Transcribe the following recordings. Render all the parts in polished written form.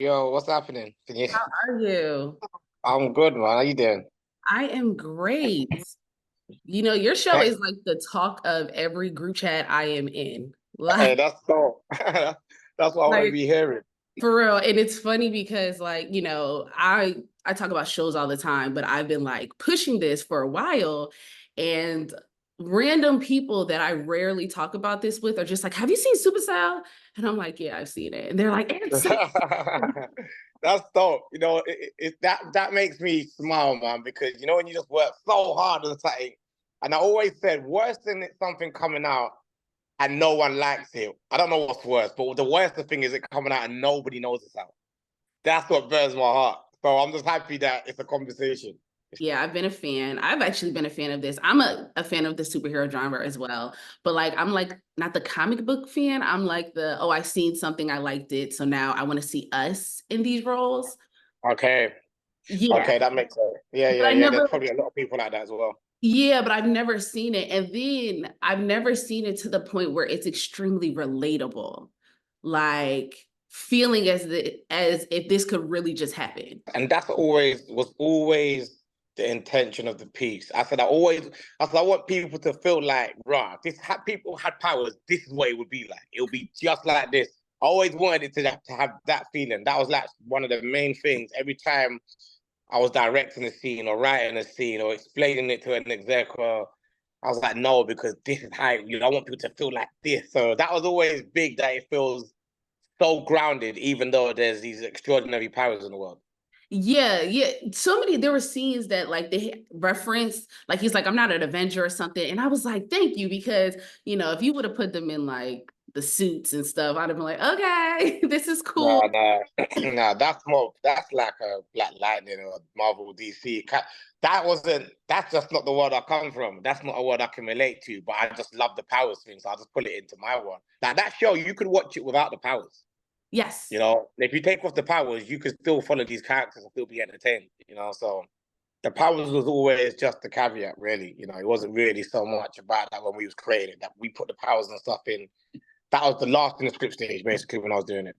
Yo, what's happening? Can you... How are you? I'm good, man. How you doing? I am great. Your show Hey, is like the talk of every group chat I am in. hey, Like, that's dope. That's what I want to like be hearing. for real. And it's funny because I talk about shows all the time, but I've been like pushing this for a while. And random people that I rarely talk about this with are just like, have you seen Supercell? And I'm like, yeah, I've seen it. And they're like, it's so That's dope. That makes me smile, man, because when you just work so hard on something, and I always said worse than it something coming out and no one likes it. I don't know what's worse, but the worst thing is it coming out and nobody knows it's out. That's what burns my heart. So I'm just happy that it's a conversation. Yeah, I've been a fan. I've actually been a fan of this. I'm a fan of the superhero genre as well. But like I'm like not the comic book fan. I'm like I seen something, I liked it. So now I want to see us in these roles. Okay. Yeah. Okay, that makes sense. Yeah, But yeah, I yeah. There's never probably a lot of people like that as well. yeah, but I've never seen it. And then I've never seen it to the point where it's extremely relatable. Like feeling as if this could really just happen. And that's always the intention of the piece. I said I want people to feel like, right, this had people had powers, this is what it would be like. It would be just like this. I always wanted it to have that feeling. That was like one of the main things. Every time I was directing a scene or writing a scene or explaining it to an exec, I was like, no, because this is how I want people to feel like this. So that was always big, that it feels so grounded, even though there's these extraordinary powers in the world. Yeah, yeah. So many, there were scenes that like they referenced, like he's like, I'm not an Avenger or something. And I was like, thank you, because if you would have put them in like the suits and stuff, I'd have been like, okay, this is cool. Nah, nah, nah. That's like a Black Lightning or Marvel DC. That's just not the world I come from. That's not a world I can relate to. But I just love the powers thing, so I just put it into my world. Like that show, you could watch it without the powers. Yes. If you take off the powers, you could still follow these characters and still be entertained. So the powers was always just the caveat, really. It wasn't really so much about that when we was creating it, that we put the powers and stuff in. That was the last in the script stage, basically, when I was doing it.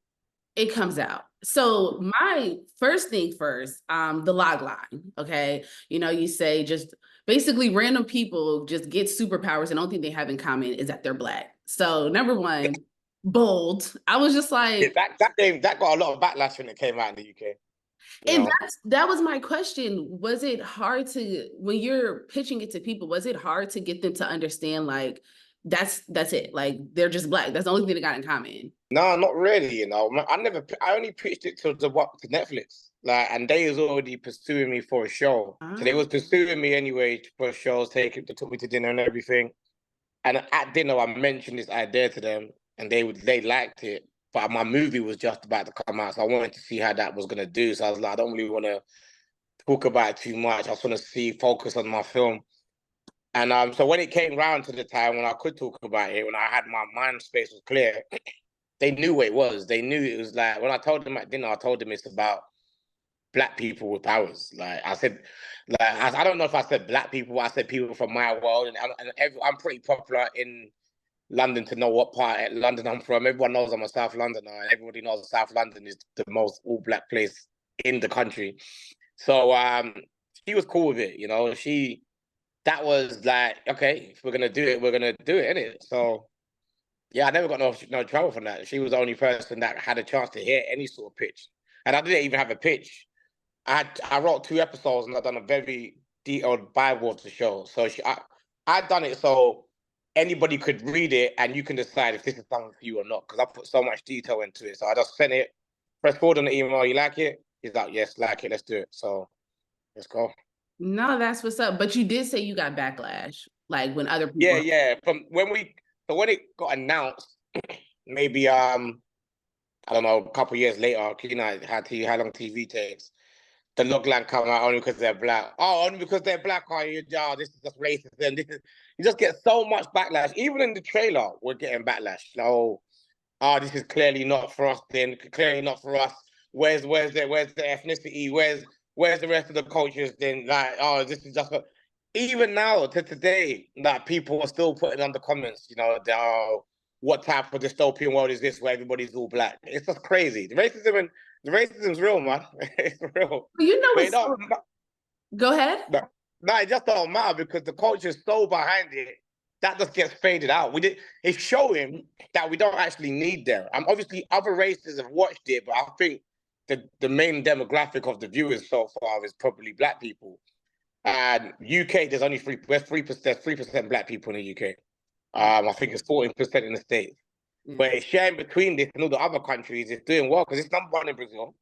It comes out. So my first thing first, the log line. Okay. You say just basically random people just get superpowers and the only thing they have in common is that they're black. So number one, bold. I was just Yeah, like, that game that got a lot of backlash when it came out in the UK. You and know, that was my question. Was it hard to when you're pitching it to people, was it hard to get them to understand like that's it? Like they're just black. That's the only thing they got in common. no, not really. I only pitched it to Netflix, like, and they was already pursuing me for a show. So they Ah. was pursuing me anyway for shows. They took me to dinner and everything. And at dinner, I mentioned this idea to them, and they liked it. But my movie was just about to come out, so I wanted to see how that was gonna do. So I was like, I don't really want to talk about it too much. I just want to focus on my film. And so when it came round to the time when I could talk about it, when I had my mind space was clear, they knew what it was. They knew it was like when I told them at dinner, I told them it's about black people with powers. Like I said, I don't know if I said black people, I said people from my world, I'm pretty popular in London to know what part of London I'm from. Everyone knows I'm a South Londoner, and everybody knows South London is the most all black place in the country. So she was cool with it. That was like, okay, if we're gonna do it, we're gonna do it, innit? So yeah, I never got no trouble from that. She was the only person that had a chance to hear any sort of pitch, and I didn't even have a pitch. I wrote 2 episodes and I done a very detailed Bible of the show. So I done it so anybody could read it and you can decide if this is something for you or not. Because I put so much detail into it. So I just sent it, press forward on the email. You like it? He's like, yes, like it. Let's do it. So let's go. No, that's what's up. But you did say you got backlash, like when other Yeah, people. yeah. When it got announced, maybe I don't know, a couple years later, how long TV takes. The logline come out only because they're black. Oh, only because they're black, are you? Oh, this is just racist. And you just get so much backlash. Even in the trailer, we're getting backlash. This is clearly not for us. Then clearly not for us. Where's the ethnicity? Where's the rest of the cultures? Then like, oh, this is just even now to today that people are still putting on the comments. What type of dystopian world is this where everybody's all black? It's just crazy. The racism The racism's real, man. It's real. You know, But it's so... Go ahead. No, it just don't matter because the culture is so behind it that just gets faded out. It's showing that we don't actually need them. And obviously, other races have watched it, but I think the main demographic of the viewers so far is probably black people. And UK, there's only 3%. There's 3% black people in the UK. I think it's 14% in the States. But it's sharing between this and all the other countries. It's doing well because it's #1 in Brazil,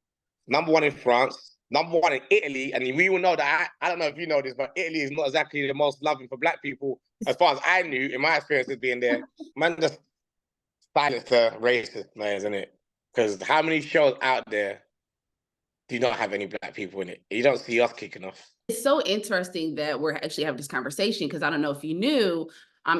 #1 in France, #1 in Italy. And we all know that, I don't know if you know this, but Italy is not exactly the most loving for black people, as far as I knew, in my experience of being there. Man, just silence the racist, man, isn't it? Because how many shows out there do not have any black people in it? You don't see us kicking off. It's so interesting that we're actually having this conversation because I don't know if you knew,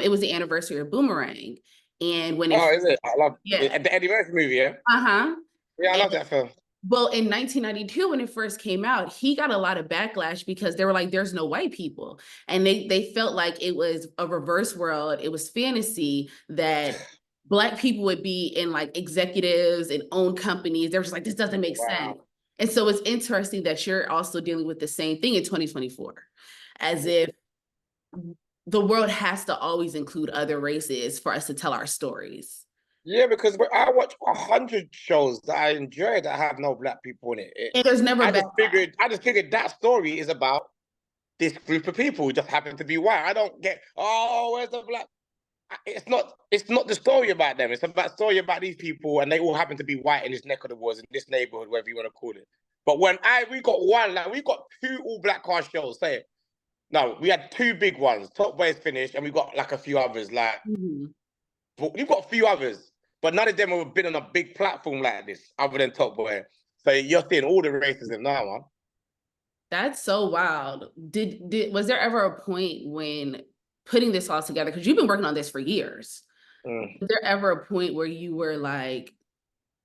it was the anniversary of Boomerang. And when it... Oh, is it? I love Yeah. the Eddie Murphy movie, yeah? Uh-huh. Yeah, I love that film. Well, in 1992, when it first came out, he got a lot of backlash because they were like, there's no white people. And they felt like it was a reverse world. It was fantasy that Black people would be in like executives and own companies. They're just like, this doesn't make sense. And so it's interesting that you're also dealing with the same thing in 2024, as if the world has to always include other races for us to tell our stories. Yeah, because I watch 100 shows that I enjoy that have no black people in it. And there's never I just figured that story is about this group of people who just happen to be white. I don't get, oh, where's the black? It's not the story about them. It's about story about these people, and they all happen to be white in this neck of the woods, in this neighborhood, whatever you want to call it. But when we got 2 all black cast shows. Say it. No, we had 2 big ones. Top Boy's finished, and we got like a few others. Like, but we've got a few others, but none of them have been on a big platform like this, other than Top Boy. So you're seeing all the racism now, man. That's so wild. Was there ever a point when putting this all together, because you've been working on this for years, was there ever a point where you were like,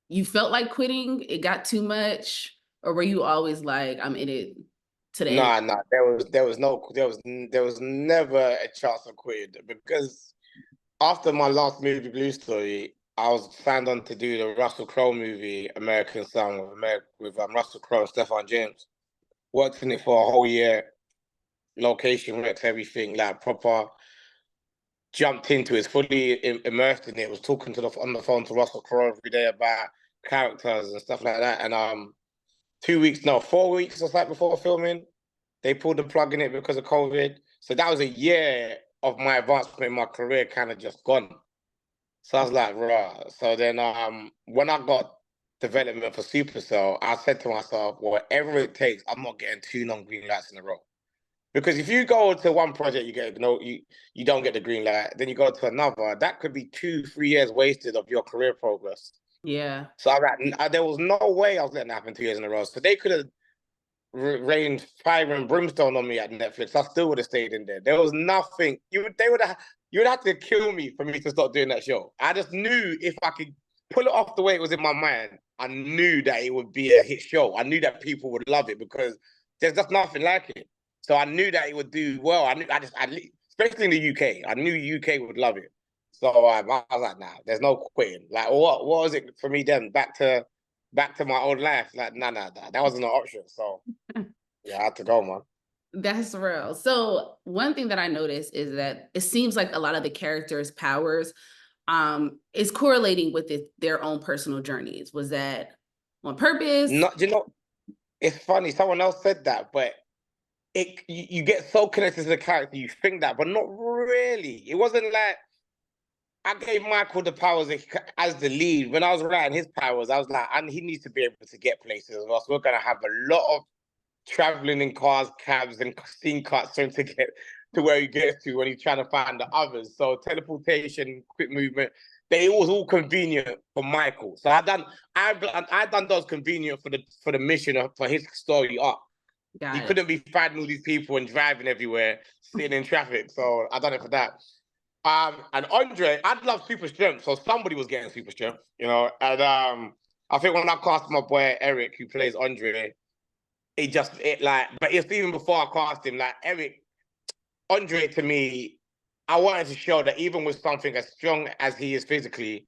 you felt like quitting, it got too much, or were you always like, I'm in it today? Nah. There was never a chance of quitting, because after my last movie, Blue Story, I was signed on to do the Russell Crowe movie, American Son, with Russell Crowe and Stephan James. Worked in it for a whole year, location works, everything, like proper. Jumped into it, fully immersed in it. Was talking on the phone to Russell Crowe every day about characters and stuff like that. And 4 weeks or so before filming, they pulled the plug in it because of COVID. So that was a year of my advancement in my career kind of just gone. So I was like, rah. So then when I got development for Supacell, I said to myself, whatever it takes, I'm not getting 2 non-green lights in a row. Because if you go to one project, you don't get the green light, then you go to another, that could be 2-3 years wasted of your career progress. Yeah. So there was no way I was letting that happen 2 years in a row. So they could have rained fire and brimstone on me at Netflix. I still would have stayed in there. There was nothing. You would have to kill me for me to stop doing that show. I just knew if I could pull it off the way it was in my mind, I knew that it would be a hit show. I knew that people would love it because there's just nothing like it. So I knew that it would do well. Especially in the UK, I knew UK would love it. So I was like, nah, there's no quitting. Like, what was it for me then? Back to my old life. Like, nah, that wasn't an option. So yeah, I had to go, man. That's real. So one thing that I noticed is that it seems like a lot of the characters' powers is correlating with their own personal journeys. Was that on purpose? No, it's funny. Someone else said that, but you get so connected to the character, you think that, but not really. It wasn't like I gave Michael the powers as the lead. When I was writing his powers, I was like, and he needs to be able to get places as well. So we're gonna have a lot of traveling in cars, cabs, and scene cuts for him to get to where he gets to when he's trying to find the others. So teleportation, quick movement, it was all convenient for Michael. So I done those convenient for the mission for his story arc. He couldn't be finding all these people and driving everywhere, sitting in traffic. So I done it for that. And Andre, I'd love super strength, so somebody was getting super strength, And I think when I cast my boy Eric, who plays Andre, but it's even before I cast him, like Andre to me, I wanted to show that even with something as strong as he is physically,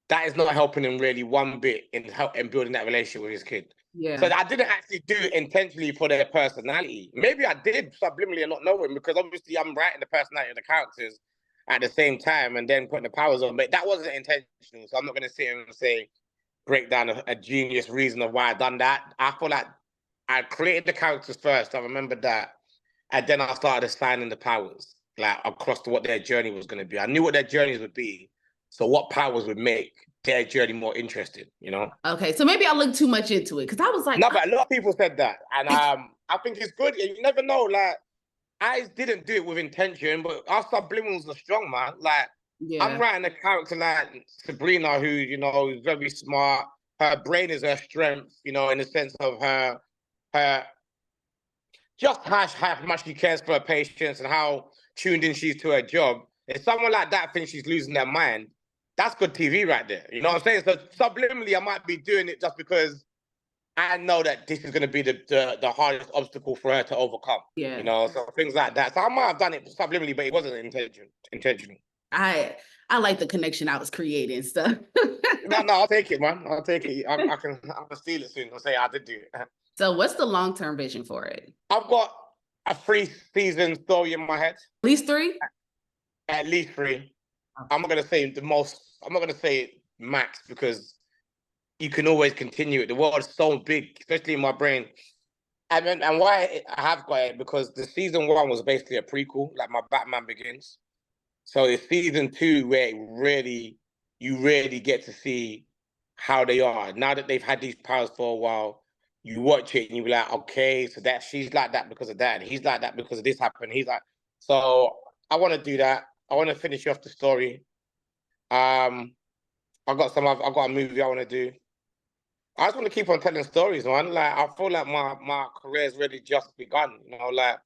that is not helping him really one bit in building that relationship with his kid. Yeah. So I didn't actually do it intentionally for their personality. Maybe I did subliminally and not knowing, because obviously I'm writing the personality of the characters at the same time and then putting the powers on. But that wasn't intentional. So I'm not going to sit here and say, break down a genius reason of why I done that. I feel like I created the characters first. I remember that. And then I started assigning the powers, like across to what their journey was going to be. I knew what their journeys would be. So what powers would make their journey more interesting, you know? Okay, so maybe I looked too much into it, because I was like, no, but a lot of people said that, and I think it's good. You never know. Like, I didn't do it with intention, but our subliminals are strong, man. Like, yeah, I'm writing a character like Sabrina, who, you know, is very smart. Her brain is her strength, you know, in the sense of her just how much she cares for her patients and how tuned in she is to her job. If someone like that thinks she's losing their mind, that's good TV right there. You know what I'm saying? So subliminally, I might be doing it just because I know that this is going to be the hardest obstacle for her to overcome. yeah. You know, so things like that. So I might have done it subliminally, but it wasn't intentional. I like the connection I was creating stuff. No, I'll take it, man. I'll take it. I can steal it soon and say I did do it. So what's the long-term vision for it? I've got a 3-season story in my head. At least 3? At least 3. I'm not going to say the most. I'm not going to say max, because you can always continue it. The world is so big, especially in my brain. And why I have got it, because the season 1 was basically a prequel, like my Batman Begins. So it's season 2 where you really get to see how they are. Now that they've had these powers for a while, you watch it and you be like, okay, so that she's like that because of that, and he's like that because of this happened. He's like, so I want to do that. I want to finish off the story. I've got a movie I want to do. I just want to keep on telling stories, man. Like, I feel like my career's really just begun. You know, like,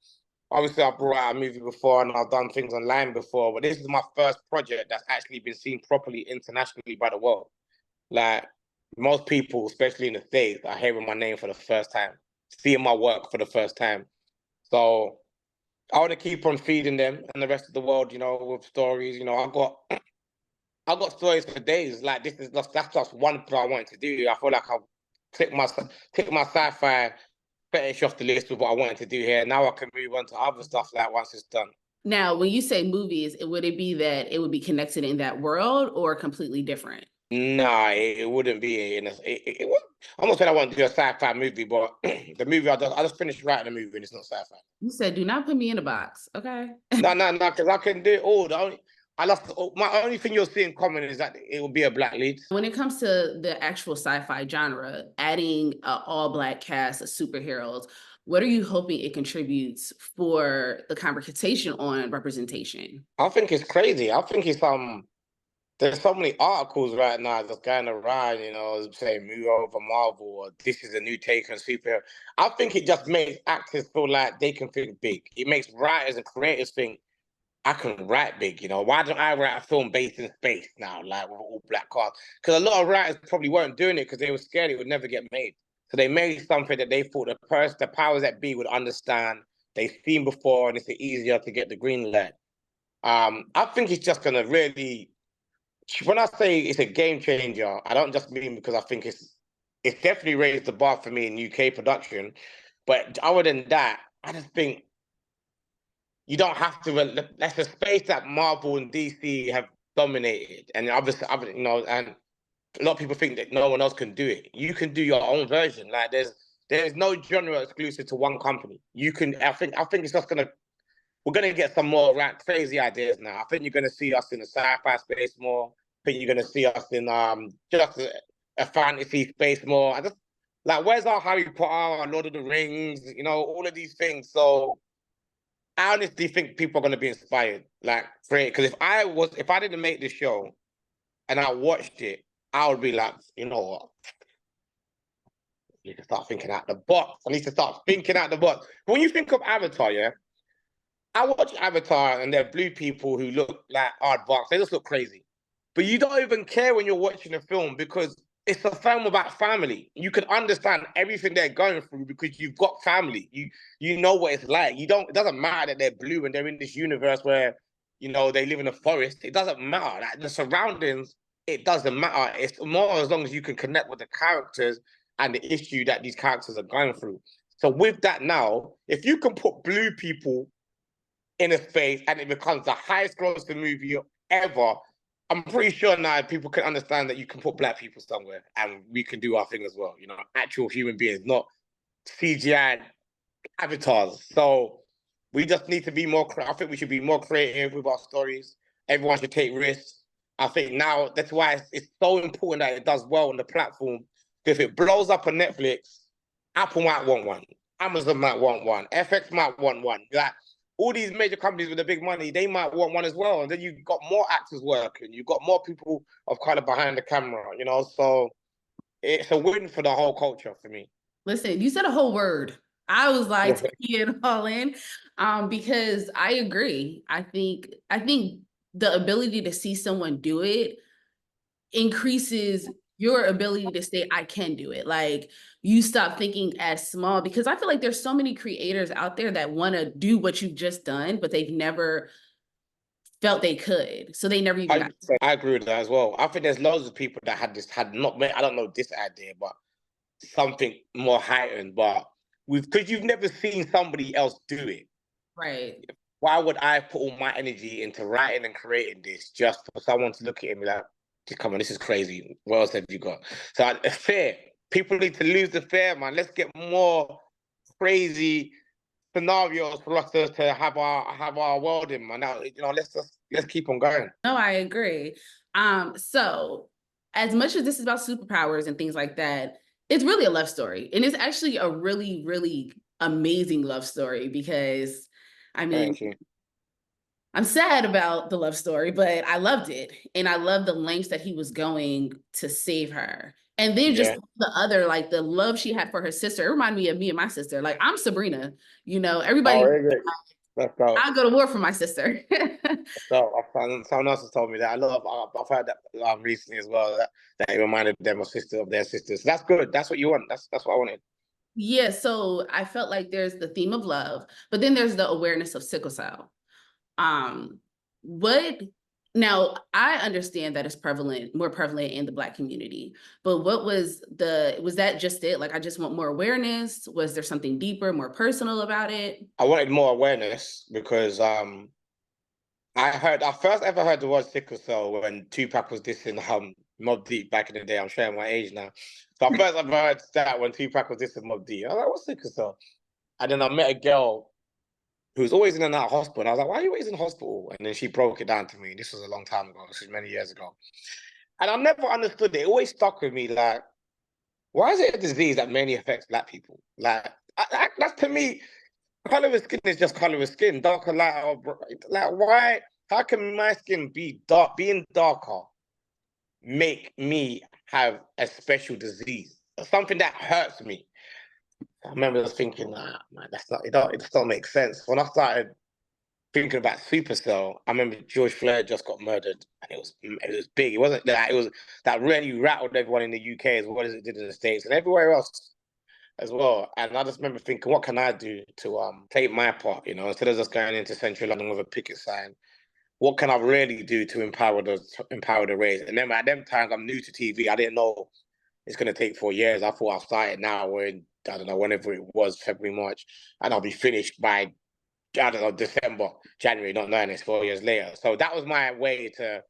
obviously I brought out a movie before and I've done things online before, but this is my first project that's actually been seen properly internationally by the world. Like, most people, especially in the States, are hearing my name for the first time, seeing my work for the first time. So I want to keep on feeding them and the rest of the world, you know, with stories. You know, I've got stories for days. Like, that's just one thing I wanted to do. I feel like I've clicked my sci-fi fetish off the list with what I wanted to do here. Now I can move on to other stuff like once it's done. Now, when you say movies, would it be that it would be connected in that world or completely different? Nah, it wouldn't be. I'm not saying I want to do a sci-fi movie, but the movie I just finished writing a movie and it's not sci-fi. You said, do not put me in a box, okay? No, because I can do it all. My only thing you'll see in common is that it will be a black lead. When it comes to the actual sci-fi genre, adding an all-black cast of superheroes, what are you hoping it contributes for the conversation on representation? I think it's crazy. I think it's there's so many articles right now that's going around, you know, saying move over Marvel, or this is a new take on superhero. I think it just makes actors feel like they can think big. It makes writers and creators think, I can write big, you know. Why don't I write a film based in space now, like with all black cast? Because a lot of writers probably weren't doing it because they were scared it would never get made. So they made something that they thought the powers that be would understand. They've seen before, and it's easier to get the green light. I think it's just gonna really. When I say it's a game changer, I don't just mean because I think it's definitely raised the bar for me in UK production. But other than that, I just think you don't have to. That's a space that Marvel and DC have dominated, and obviously, you know, and a lot of people think that no one else can do it. You can do your own version. Like, there's no genre exclusive to one company. You can. I think it's just we're gonna get some more crazy ideas now. I think you're gonna see us in the sci-fi space more. I think you're gonna see us in just a fantasy space more. I just like, where's our Harry Potter, our Lord of the Rings, you know, all of these things. So I honestly think people are gonna be inspired, like, for it. Because if I didn't make this show and I watched it, I would be like, you know what? I need to start thinking out the box. I need to start thinking out the box. But when you think of Avatar, yeah, I watch Avatar and they're blue people who look like aardvarks. They just look crazy. But you don't even care when you're watching a film because it's a film about family. You can understand everything they're going through because you've got family. You know what it's like. It doesn't matter that they're blue and they're in this universe where, you know, they live in a forest. It doesn't matter. Like, the surroundings it doesn't matter. It's more as long as you can connect with the characters and the issue that these characters are going through. So with that now, if you can put blue people in a space and it becomes the highest grossing movie ever, I'm pretty sure now people can understand that you can put black people somewhere and we can do our thing as well. You know, actual human beings, not CGI avatars. So we just need to be more. I think we should be more creative with our stories. Everyone should take risks. I think now that's why it's so important that it does well on the platform. If it blows up on Netflix, Apple might want one, Amazon might want one, FX might want one. Like all these major companies with the big money, they might want one as well. And then you've got more actors working, you've got more people of color behind the camera. You know, so it's a win for the whole culture for me. Listen, you said a whole word. I was like taking it all in, because I agree. I think the ability to see someone do it increases your ability to say, I can do it. Like you stop thinking as small, because I feel like there's so many creators out there that want to do what you've just done, but they've never felt they could. So they never even got. I agree with that as well. I think there's loads of people that had not, I don't know this idea, but something more heightened, but because you've never seen somebody else do it. Right. Why would I put all my energy into writing and creating this just for someone to look at it and be like, come on, this is crazy. What else have you got? So fear. People need to lose the fear, man. Let's get more crazy scenarios for us to have our world in, man. Now, you know, let's keep on going. No, I agree. So as much as this is about superpowers and things like that, it's really a love story. And it's actually a really, really amazing love story because, I mean, I'm sad about the love story, but I loved it. And I love the lengths that he was going to save her. And then just the other, like the love she had for her sister, it reminded me of me and my sister. Like I'm Sabrina, you know, everybody, I'll go to war for my sister. So someone else has told me that. I've heard that recently as well, that it reminded them of their sisters. So that's good. That's what you want. That's what I wanted. Yeah, so I felt like there's the theme of love, but then there's the awareness of sickle cell. Now I understand that it's more prevalent in the Black community, but was that just it? Like, I just want more awareness. Was there something deeper, more personal about it? I wanted more awareness because I first ever heard the word sickle cell when Tupac was dissing Mobb Deep back in the day. I'm showing my age now. So I first ever heard that when Tupac was dissing Mobb Deep. I was like, what's sickle cell? And then I met a girl who was always in and out of hospital. And I was like, why are you always in hospital? And then she broke it down to me. This was a long time ago. This was many years ago. And I never understood it. It always stuck with me. Like, why is it a disease that mainly affects Black people? Like, that's to me, color of skin is just color of skin. Darker, lighter, like, why? How can my skin be dark? Being darker make me have a special disease? Something that hurts me. I remember just thinking, man, it just don't make sense. When I started thinking about Supacell, I remember George Floyd just got murdered, and it was big. It wasn't that, it was that really rattled everyone in the UK as well as it did in the States and everywhere else as well. And I just remember thinking, what can I do to take my part? You know, instead of just going into central London with a picket sign, what can I really do to empower the race? And then at them times, I'm new to TV. I didn't know it's going to take 4 years. I thought I'll start it now, or in, I don't know, whenever it was, February, March, and I'll be finished by, I don't know, December, January, not knowing it's 4 years later. So that was my way to,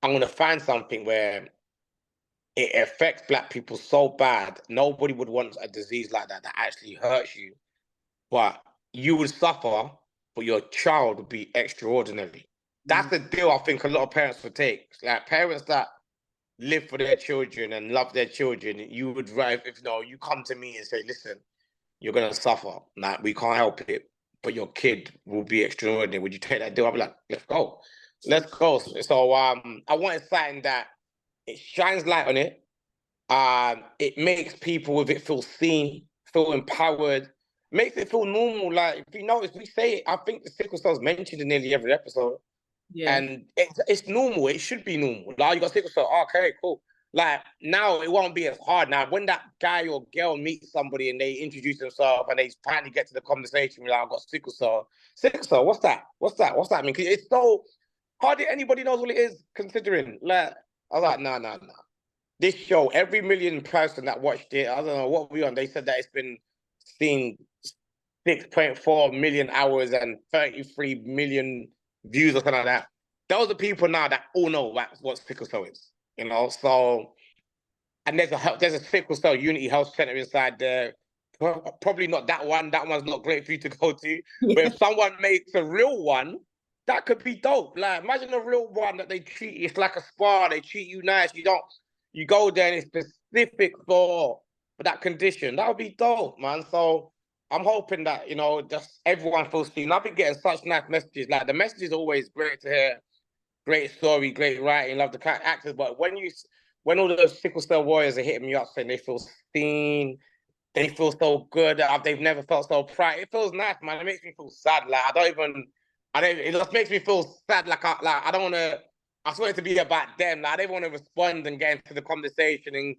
I'm going to find something where it affects Black people so bad, nobody would want a disease like that actually hurts you. But you would suffer, but your child would be extraordinary. That's the deal I think a lot of parents would take. Like parents that live for their children and love their children, you would if you come to me and say, listen, you're gonna suffer. Like, we can't help it, but your kid will be extraordinary. Would you take that deal? I'd be like, let's go. Let's go. So I wanted something that it shines light on it. It makes people with it feel seen, feel empowered, makes it feel normal. Like, if you notice, we say it, I think the sickle cell is mentioned in nearly every episode. Yeah. And it's normal. It should be normal. Like, you got sickle cell. Okay, cool. Like, now it won't be as hard. Now, when that guy or girl meets somebody and they introduce themselves and they finally get to the conversation, like, I've got sickle cell. Sickle cell, what's that? What's that? What's that mean? Because it's so hardly anybody knows what it is, considering. Like, I was like, no, no, no. This show, every million person that watched it, I don't know what we on. They said that it's been seen 6.4 million hours and 33 million views or something like that. Those are people now that all know what sickle cell is, you know. So, and there's a sickle cell Unity Health Center inside there. Probably not that one. That one's not great for you to go to. Yeah. But if someone makes a real one, that could be dope. Like, imagine a real one that they treat. It's like a spa. They treat you nice. You go there and it's specific for that condition. That would be dope, man. So I'm hoping that, you know, just everyone feels seen. I've been getting such nice messages. Like, the message is always great to hear. Great story, great writing, love the actors. But when all those sickle cell warriors are hitting me up saying they feel seen, they feel so good, they've never felt so proud. It feels nice, man. It makes me feel sad. Like, it just makes me feel sad. Like I don't want to, I just want it to be about them. Like, I don't want to respond and get into the conversation and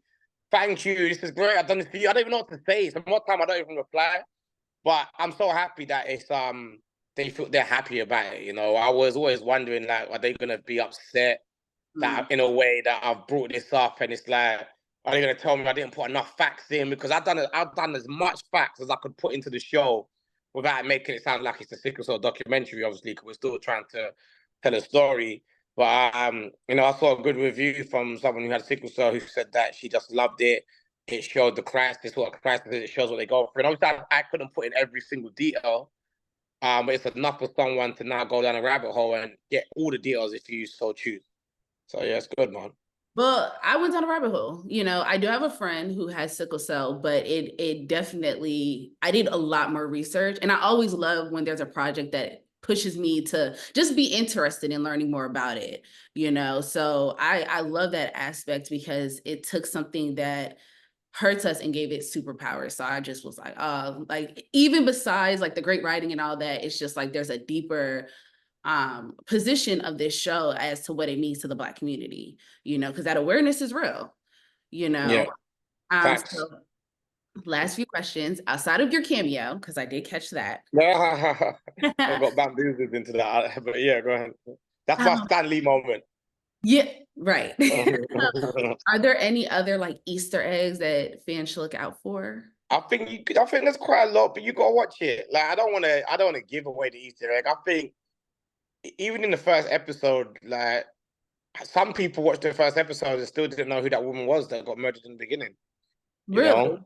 thank you, this is great, I've done this for you. I don't even know what to say. Some more time I don't even reply. But I'm so happy that it's they're happy about it. You know, I was always wondering, like, are they gonna be upset that in a way that I've brought this up, and it's like, are they gonna tell me I didn't put enough facts in? Because I've done as much facts as I could put into the show without making it sound like it's a sickle cell documentary. Obviously, because we're still trying to tell a story. But you know, I saw a good review from someone who had sickle cell who said that she just loved it. It showed the crisis, what a crisis is. It shows what they go through. And obviously, I couldn't put in every single detail, but it's enough for someone to now go down a rabbit hole and get all the details if you so choose. So yeah, it's good, man. Well, I went down a rabbit hole. You know, I do have a friend who has sickle cell, but it definitely, I did a lot more research. And I always love when there's a project that pushes me to just be interested in learning more about it, you know? So I love that aspect because it took something that hurts us and gave it superpowers. So I just was like, oh, like, even besides like the great writing and all that, it's just like there's a deeper position of this show as to what it means to the Black community, you know, because that awareness is real, you know. Yeah, So last few questions outside of your cameo, because I did catch that. I got bamboozled into that, but yeah, go ahead. That's my Stan Lee moment. Yeah, right. Are there any other like Easter eggs that fans should look out for? I think there's quite a lot, but you gotta watch it. Like, I don't wanna give away the Easter egg. I think even in the first episode, like, some people watched the first episode and still didn't know who that woman was that got murdered in the beginning. You Really? know?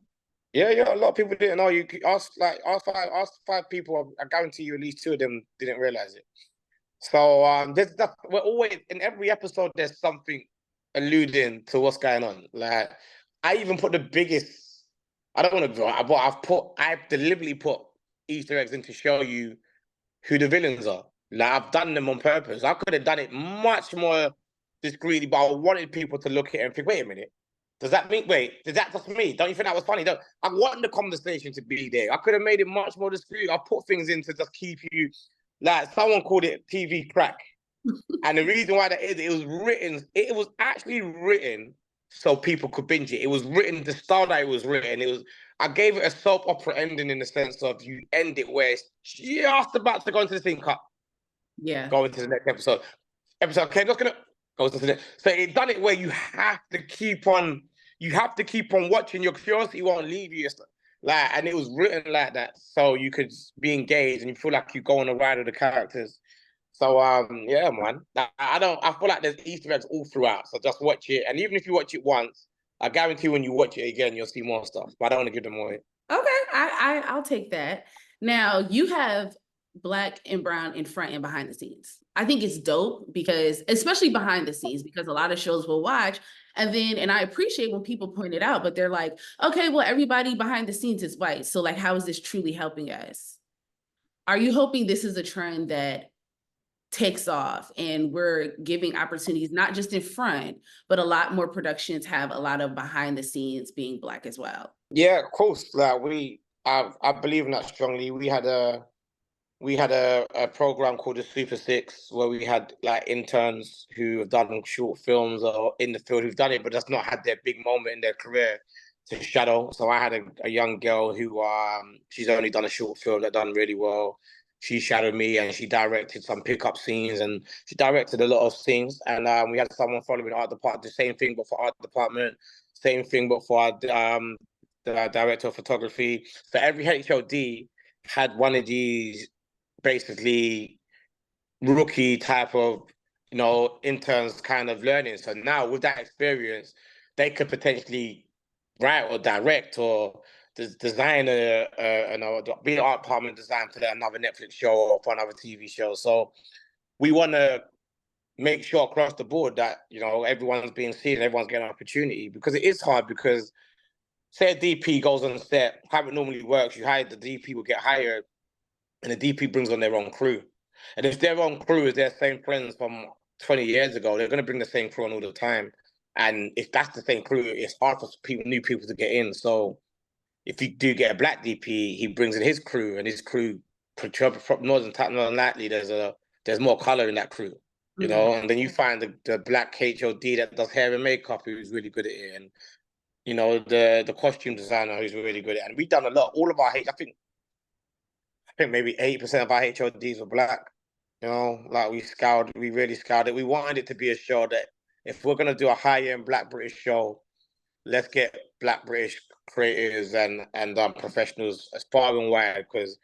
Yeah, a lot of people didn't know. You could ask five people. I guarantee you, at least two of them didn't realize it. So we're always in every episode. There's something alluding to what's going on. Like, I even put the biggest. I don't want to go, but I've deliberately put Easter eggs in to show you who the villains are. Like, I've done them on purpose. I could have done it much more discreetly, but I wanted people to look at it and think, wait a minute. Does that just me? Don't you think that was funny? I want the conversation to be there. I could have made it much more discreet. I put things in to just keep you, like, someone called it TV crack. And the reason why that is, it was actually written so people could binge it. It was written, the style that it was written, I gave it a soap opera ending in the sense of you end it where it's just about to go into the thing cut. Yeah. Go into the next episode. Okay, just gonna go into the next. So it done it where you have to keep on watching. Your curiosity won't leave you. Like, and it was written like that, so you could be engaged and you feel like you go on a ride with the characters. So yeah, man. I feel like there's Easter eggs all throughout. So just watch it, and even if you watch it once, I guarantee when you watch it again, you'll see more stuff. But I don't want to give them away. Okay, I'll take that. Now you have Black and brown in front and behind the scenes. I think it's dope because, especially behind the scenes, because a lot of shows will watch and I appreciate when people point it out, but they're like, okay, well, everybody behind the scenes is white. So like, how is this truly helping us? Are you hoping this is a trend that takes off and we're giving opportunities, not just in front, but a lot more productions have a lot of behind the scenes being Black as well? Yeah, of course. Like, I believe in that strongly. We had a program called the Super Six where we had like interns who have done short films or in the field who've done it, but just not had their big moment in their career to shadow. So I had a young girl who she's only done a short film that done really well. she shadowed me, and she directed some pickup scenes, and she directed a lot of scenes. And we had someone following art department, the same thing, but for art department, same thing, but for the director of photography. So every HOD had one of these basically rookie type of, interns kind of learning. So now with that experience, they could potentially write or direct or design be an art department design for another Netflix show or for another TV show. So we want to make sure across the board that, everyone's being seen, everyone's getting an opportunity, because it is hard. Because say a DP goes on set, how it normally works, you hire the DP, will get hired, and the DP brings on their own crew. And if their own crew is their same friends from 20 years ago, they're going to bring the same crew on all the time. And if that's the same crew, it's hard for new people to get in. So if you do get a black DP, he brings in his crew, and his crew, more than likely, there's more color in that crew, And then you find the black HOD that does hair and makeup, who's really good at it, and the costume designer who's really good at it. And we've done a lot. All of our I think maybe 80% of our HODs were black. Like we really scoured it. We wanted it to be a show that if we're gonna do a high-end Black British show, let's get Black British creators and professionals as far and wide, because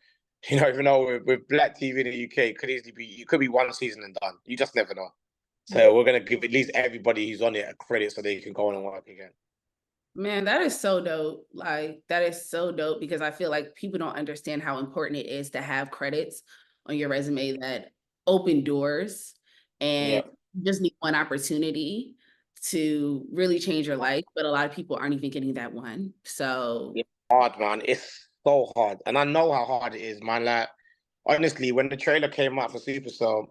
even though with Black TV in the UK, it could be one season and done. You just never know. So we're gonna give at least everybody who's on it a credit so they can go on and work again. Man, that is so dope. Like, that is so dope, because I feel like people don't understand how important it is to have credits on your resume that open doors, and you just need one opportunity to really change your life. But a lot of people aren't even getting that one. So it's hard, man. It's so hard. And I know how hard it is, man. Like, honestly, when the trailer came out for Supercell,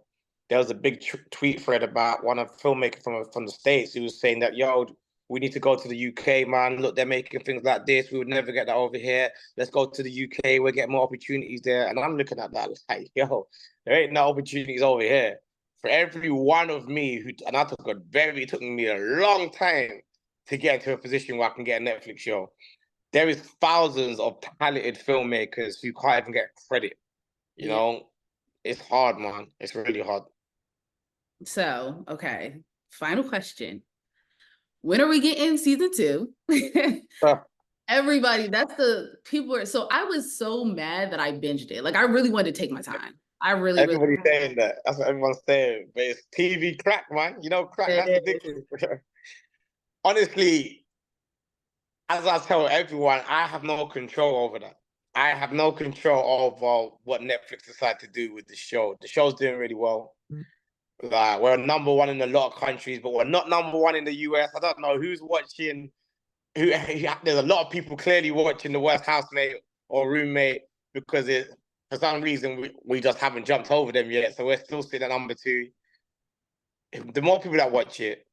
there was a big tweet thread about one of filmmaker from the States who was saying that, yo, we need to go to the UK, man. Look, they're making things like this. We would never get that over here. Let's go to the UK. We'll get more opportunities there. And I'm looking at that like, yo, there ain't no opportunities over here. For every one of me and it took me a long time to get into a position where I can get a Netflix show. There is thousands of talented filmmakers who can't even get credit. You know, it's hard, man. It's really hard. So, okay. Final question. When are we getting season 2? Everybody, so I was so mad that I binged it. Like, I really wanted to take my time. Everybody's saying that. That's what everyone's saying. But it's TV crack, man. Crack, that's ridiculous. Honestly, as I tell everyone, I have no control over that. I have no control over what Netflix decide to do with the show. The show's doing really well. Like, we're #1 in a lot of countries, but we're not #1 in the US. I don't know who's watching. There's a lot of people clearly watching The Worst Housemate or Roommate, because for some reason we just haven't jumped over them yet. So we're still sitting at #2. The more people that watch it,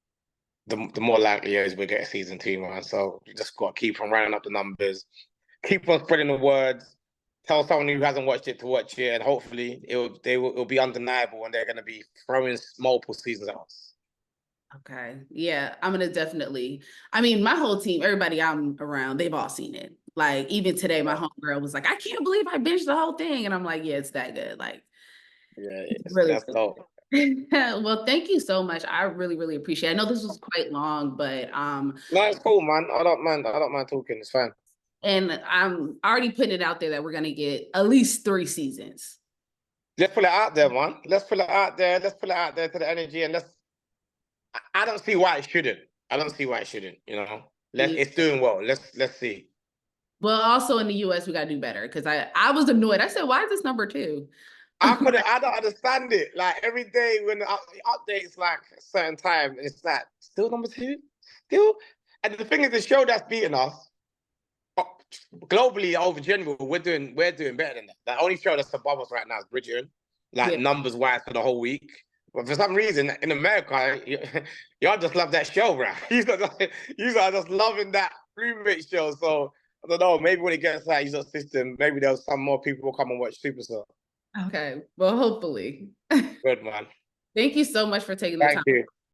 the more likely it is we'll get a season 2, man. So you just got to keep on rounding up the numbers, keep on spreading the words. Tell someone who hasn't watched it to watch it, and hopefully it'll be undeniable, and they're going to be throwing multiple seasons at us. Okay. Yeah, I'm going to definitely. I mean, my whole team, everybody I'm around, they've all seen it. Like, even today, my homegirl was like, I can't believe I binged the whole thing. And I'm like, yeah, it's that good. Like, yeah, that's dope. Well, thank you so much. I really, really appreciate it. I know this was quite long, but no, it's cool, man. I don't mind talking. It's fine. And I'm already putting it out there that we're gonna get at least 3 seasons. Let's put it out there, man. Let's put it out there. Let's put it out there to the energy, and I don't see why it shouldn't. I don't see why it shouldn't. It's doing well. Let's see. Well, also in the US, we gotta do better, because I was annoyed. I said, why is this #2? I don't understand it. Like, every day when the updates, like a certain time, and it's like still #2, still. And the thing is, the show that's beating us globally over general, we're doing better than that. The only show that's above us right now is Bridgerton, like numbers wise for the whole week. But for some reason in America, y'all just love that show, bro. You are just loving that roommate show. So I don't know. Maybe when it gets that user system, maybe there's some more people will come and watch Supercell. Okay. Well, hopefully. Good, man. Thank you so much for taking the time. Thank you.